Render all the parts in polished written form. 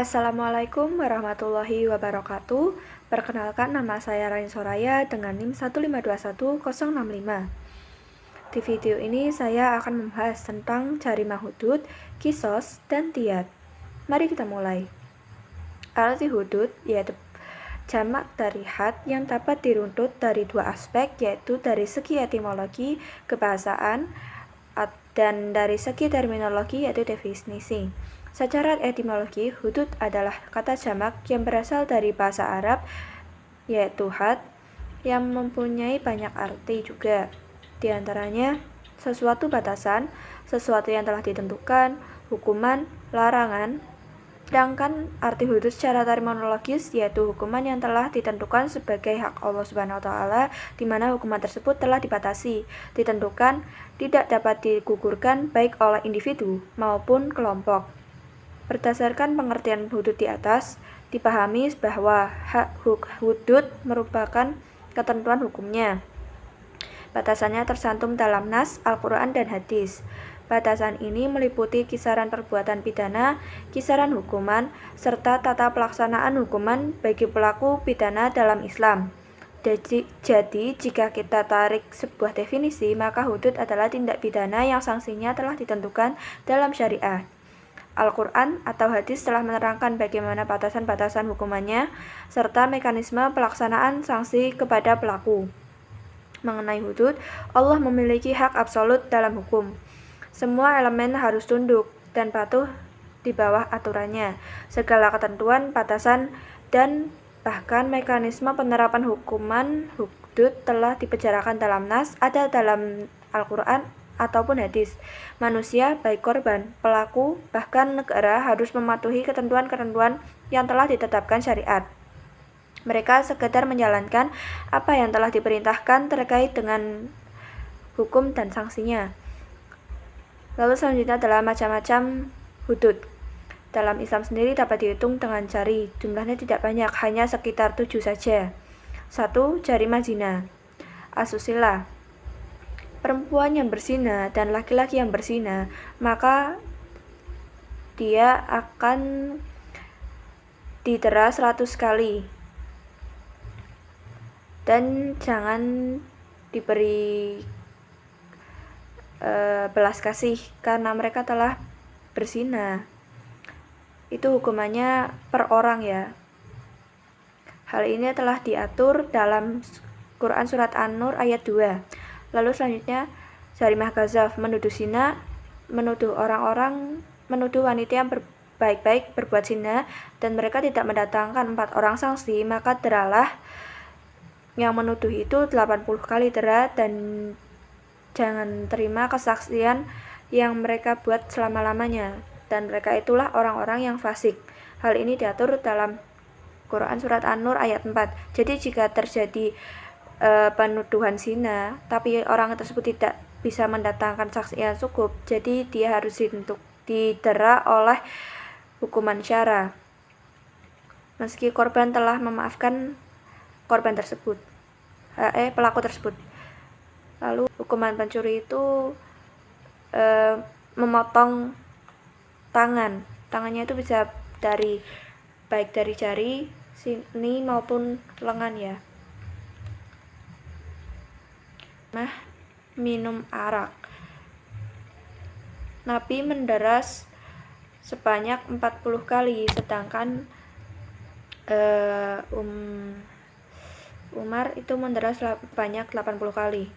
Assalamualaikum warahmatullahi wabarakatuh. Perkenalkan, nama saya Rain Soraya dengan NIM 1521065. Di video ini saya akan membahas tentang jarimah hudud, kisos, dan diyat. Mari kita mulai. Arti hudud yaitu jamak dari had yang dapat diruntut dari dua aspek, yaitu dari segi etimologi, kebahasaan, dan dari segi terminologi, yaitu definisi. Secara etimologi, hudud adalah kata jamak yang berasal dari bahasa Arab, yaitu had, yang mempunyai banyak arti juga. Di antaranya, sesuatu batasan, sesuatu yang telah ditentukan, hukuman, larangan. Sedangkan arti hudud secara terminologis yaitu hukuman yang telah ditentukan sebagai hak Allah Subhanahu wa taala, di mana hukuman tersebut telah dibatasi, ditentukan, tidak dapat digugurkan baik oleh individu maupun kelompok. Berdasarkan pengertian hudud di atas, dipahami bahwa hak hudud merupakan ketentuan hukumnya. Batasannya tercantum dalam nas, Al-Quran, dan hadis. Batasan ini meliputi kisaran perbuatan pidana, kisaran hukuman, serta tata pelaksanaan hukuman bagi pelaku pidana dalam Islam. Jadi, jika kita tarik sebuah definisi, maka hudud adalah tindak pidana yang sanksinya telah ditentukan dalam syariah. Al-Quran atau hadis telah menerangkan bagaimana batasan-batasan hukumannya, serta mekanisme pelaksanaan sanksi kepada pelaku. Mengenai hudud, Allah memiliki hak absolut dalam hukum. Semua elemen harus tunduk dan patuh di bawah aturannya. Segala ketentuan, batasan, dan bahkan mekanisme penerapan hukuman hudud telah dibicarakan dalam nas, ada dalam Al-Quran ataupun hadis. Manusia, baik korban, pelaku, bahkan negara harus mematuhi ketentuan-ketentuan yang telah ditetapkan syariat. Mereka sekedar menjalankan apa yang telah diperintahkan terkait dengan hukum dan sanksinya. Lalu selanjutnya adalah macam-macam hudud. Dalam Islam sendiri dapat dihitung dengan jari, jumlahnya tidak banyak, hanya sekitar 7 saja. 1. Jarimah zina. Asusila. Perempuan yang berzina dan laki-laki yang berzina, maka dia akan didera 100 kali. Dan jangan diberi belas kasih karena mereka telah berzina. Itu hukumannya per orang ya. Hal ini telah diatur dalam Quran surat An-Nur ayat 2. Lalu selanjutnya jarimah ghazaf, menuduh zina, menuduh wanita yang baik-baik berbuat zina dan mereka tidak mendatangkan 4 orang saksi, maka deralah yang menuduh itu 80 kali dera dan jangan terima kesaksian yang mereka buat selama-lamanya, dan mereka itulah orang-orang yang fasik. Hal ini diatur dalam Quran surat An-Nur ayat 4. Jadi jika terjadi penuduhan zina tapi orang tersebut tidak bisa mendatangkan saksi yang cukup, jadi dia harus didera oleh hukuman syara meski korban telah memaafkan pelaku tersebut. Lalu hukuman pencuri itu memotong tangannya itu bisa baik dari jari sini maupun lengan ya. Minum arak. Nabi menderas sebanyak 40 kali, sedangkan Umar itu menderas sebanyak 80 kali.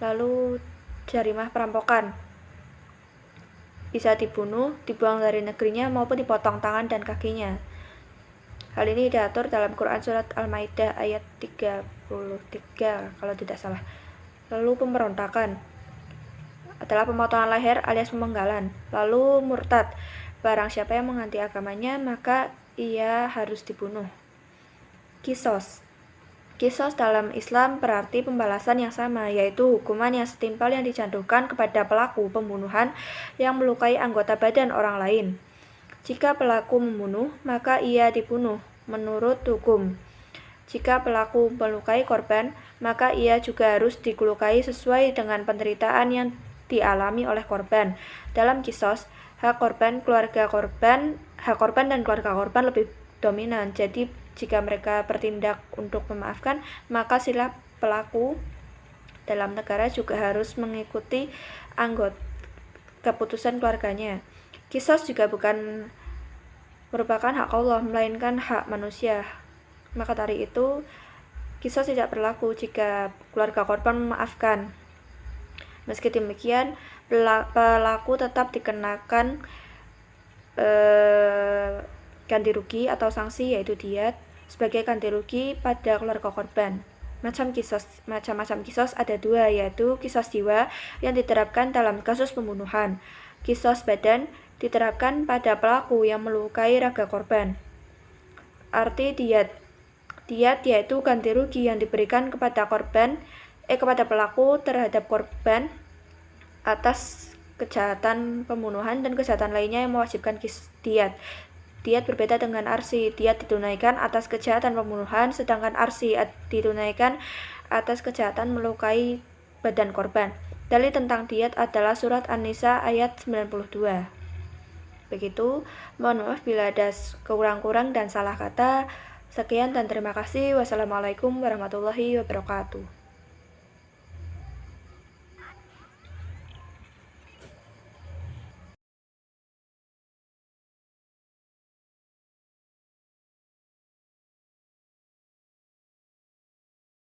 Lalu jarimah perampokan. Bisa dibunuh, dibuang dari negerinya maupun dipotong tangan dan kakinya. Hal ini diatur dalam Quran surat Al-Maidah ayat 33 kalau tidak salah. Lalu pemberontakan adalah pemotongan leher alias pemenggalan. Lalu murtad, barang siapa yang mengganti agamanya maka ia harus dibunuh. Kisos dalam Islam berarti pembalasan yang sama, yaitu hukuman yang setimpal yang dicantumkan kepada pelaku pembunuhan yang melukai anggota badan orang lain. Jika pelaku membunuh, maka ia dibunuh menurut hukum. Jika pelaku melukai korban, maka ia juga harus dilukai sesuai dengan penderitaan yang dialami oleh korban. Dalam kisos, hak korban, keluarga korban hak korban dan keluarga korban lebih dominan. Jadi jika mereka bertindak untuk memaafkan, maka sila pelaku dalam negara juga harus mengikuti anggota keputusan keluarganya. Kisos juga bukan merupakan hak Allah, melainkan hak manusia. Maka dari itu, kisos tidak berlaku jika keluarga korban memaafkan. Meski demikian, pelaku tetap dikenakan ganti rugi atau sanksi, yaitu diat, sebagai ganti rugi pada keluarga korban. Macam-macam kisos ada dua, yaitu kisos jiwa yang diterapkan dalam kasus pembunuhan. Kisos badan diterapkan pada pelaku yang melukai raga korban. Arti diat yaitu ganti rugi yang diberikan kepada pelaku terhadap korban atas kejahatan pembunuhan dan kejahatan lainnya yang mewajibkan diat. Diat berbeda dengan arsi. Diat ditunaikan atas kejahatan pembunuhan, sedangkan arsi ditunaikan atas kejahatan melukai badan korban. Dalil tentang diat adalah surat An-Nisa ayat 92. Begitu, mohon maaf bila ada kurang-kurang dan salah kata. Sekian dan terima kasih. Wassalamualaikum warahmatullahi wabarakatuh.